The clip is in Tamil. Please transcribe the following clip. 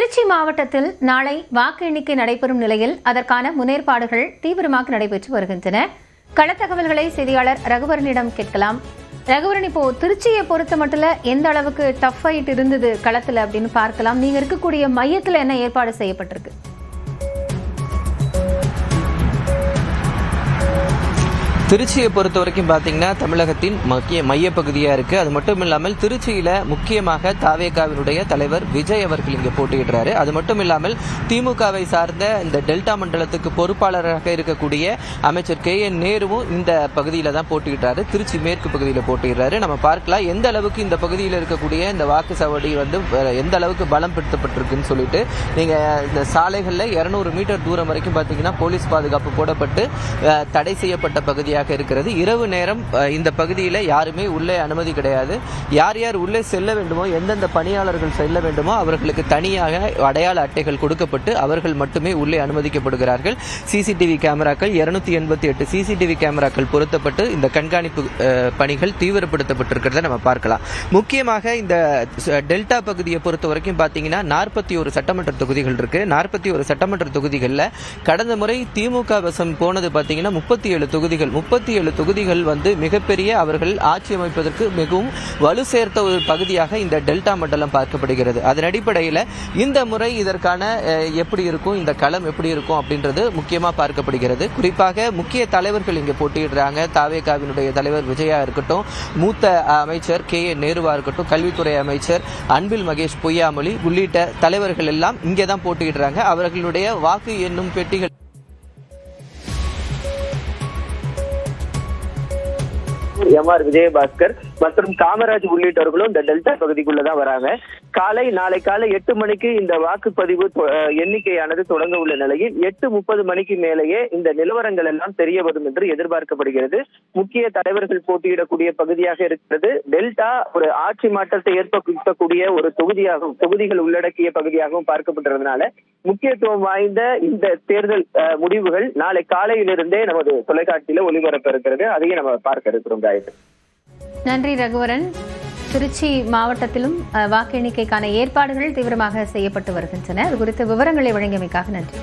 திருச்சி மாவட்டத்தில் நாளை வாக்கு எண்ணிக்கை நடைபெறும் நிலையில் அதற்கான முன்னேற்பாடுகள் தீவிரமாக நடைபெற்று வருகின்றன. களத்தகவல்களை செய்தியாளர் ரகுவரனிடம் கேட்கலாம். ரகுவரன், இப்போ திருச்சியை பொறுத்த மட்டும் எந்த அளவுக்கு டஃப் ஃபைட் இருந்தது களத்தில் அப்படின்னு பார்க்கலாம். நீங்க இருக்கக்கூடிய மையத்தில் என்ன ஏற்பாடு செய்யப்பட்டிருக்கு? திருச்சியை பொறுத்த வரைக்கும் பார்த்தீங்கன்னா தமிழகத்தின் மையப்பகுதியாக இருக்குது. அது மட்டும் இல்லாமல் திருச்சியில் முக்கியமாக தாவேகாவினுடைய தலைவர் விஜய் அவர்கள் இங்கே போட்டியிடுறாரு. அது மட்டும் இல்லாமல் திமுகவை சார்ந்த இந்த டெல்டா மண்டலத்துக்கு பொறுப்பாளராக இருக்கக்கூடிய அமைச்சர் KN நேருவும் இந்த பகுதியில் தான் போட்டியிடுறாரு. திருச்சி மேற்கு பகுதியில் போட்டியிடுறாரு. நம்ம பார்க்கலாம் எந்த அளவுக்கு இந்த பகுதியில் இருக்கக்கூடிய இந்த வாக்குச்சாவடி எந்த அளவுக்கு பலம் படுத்தப்பட்டிருக்குன்னு சொல்லிட்டு. நீங்கள் இந்த சாலைகளில் 200 மீட்டர் தூரம் வரைக்கும் பார்த்தீங்கன்னா போலீஸ் பாதுகாப்பு போடப்பட்டு தடை செய்யப்பட்ட பகுதியாக இருக்கிறது. இரவு நேரம் இந்த பகுதியில் யாருமே உள்ளே அனுமதி கிடையாது. யார் யார் உள்ளே செல்ல வேண்டுமோ, எந்தெந்த பணியாளர்கள் செல்ல வேண்டுமோ அவர்களுக்கு தனியாக அடையாள அட்டைகள் கொடுக்கப்பட்டு அவர்கள் மட்டுமே உள்ளே அனுமதிக்கப்படுகிறார்கள். சிசிடிவி கேமராக்கள் 288 சிசிடிவி கேமராக்கள் பொருத்தப்பட்டு இந்த கண்காணிப்பு பணிகள் தீவிரப்படுத்தப்பட்டிருக்கிறத நம்ம பார்க்கலாம். முக்கியமாக இந்த டெல்டா பகுதியை பொறுத்த வரைக்கும் பார்த்தீங்கன்னா 41 சட்டமன்ற தொகுதிகள் இருக்கு. 41 சட்டமன்ற தொகுதிகளில் கடந்த முறை திமுக வசம் போனது பார்த்தீங்கன்னா 37 தொகுதிகள். 37 தொகுதிகள் மிகப்பெரிய அவர்கள் ஆட்சி அமைப்பதற்கு மிகவும் வலு சேர்த்த ஒரு பகுதியாக இந்த டெல்டா மண்டலம் பார்க்கப்படுகிறது. அதன் அடிப்படையில் இந்த முறை இதற்கான எப்படி இருக்கும், இந்த களம் எப்படி இருக்கும் அப்படின்றது முக்கியமாக பார்க்கப்படுகிறது. குறிப்பாக முக்கிய தலைவர்கள் இங்கே போட்டியிடுறாங்க. தாவேகாவினுடைய தலைவர் விஜயா இருக்கட்டும், மூத்த அமைச்சர் KN நேருவா இருக்கட்டும், கல்வித்துறை அமைச்சர் அன்பில் மகேஷ் பொய்யாமொழி உள்ளிட்ட தலைவர்கள் எல்லாம் இங்கே தான் போட்டியிடுறாங்க. அவர்களுடைய வாக்கு எண்ணும் பெட்டிகள் MR விஜயபாஸ்கர் மற்றும் காமராஜ் உள்ளிட்டவர்களும் இந்த டெல்டா பகுதிக்குள்ளதான் வராங்க. நாளை காலை 8 மணிக்கு இந்த வாக்குப்பதிவு எண்ணிக்கையானது தொடங்க உள்ள நிலையில் 8:30 மணிக்கு மேலேயே இந்த நிலவரங்கள் எல்லாம் தெரிய வரும் என்று எதிர்பார்க்கப்படுகிறது. முக்கிய தலைவர்கள் போட்டியிடக்கூடிய பகுதியாக இருக்கிறது. டெல்டா ஒரு ஆட்சி மாற்றத்தை ஏற்படுத்தக்கூடிய ஒரு தொகுதிகள் உள்ளடக்கிய பகுதியாகவும் பார்க்கப்பட்டிருந்தனால முக்கியத்துவம் வாய்ந்த இந்த தேர்தல் முடிவுகள் நாளை காலையிலிருந்தே நமது தொலைக்காட்சியில ஒளிபரப்ப இருக்கிறது. அதையும் நம்ம பார்க்க இருக்கிறோம். நன்றி ரகுவரன். திருச்சி மாவட்டத்திலும் வாக்கு எண்ணிக்கைக்கான ஏற்பாடுகள் தீவிரமாக செய்யப்பட்டு வருகின்றன. அது குறித்த விவரங்களை வழங்கியமைக்காக நன்றி.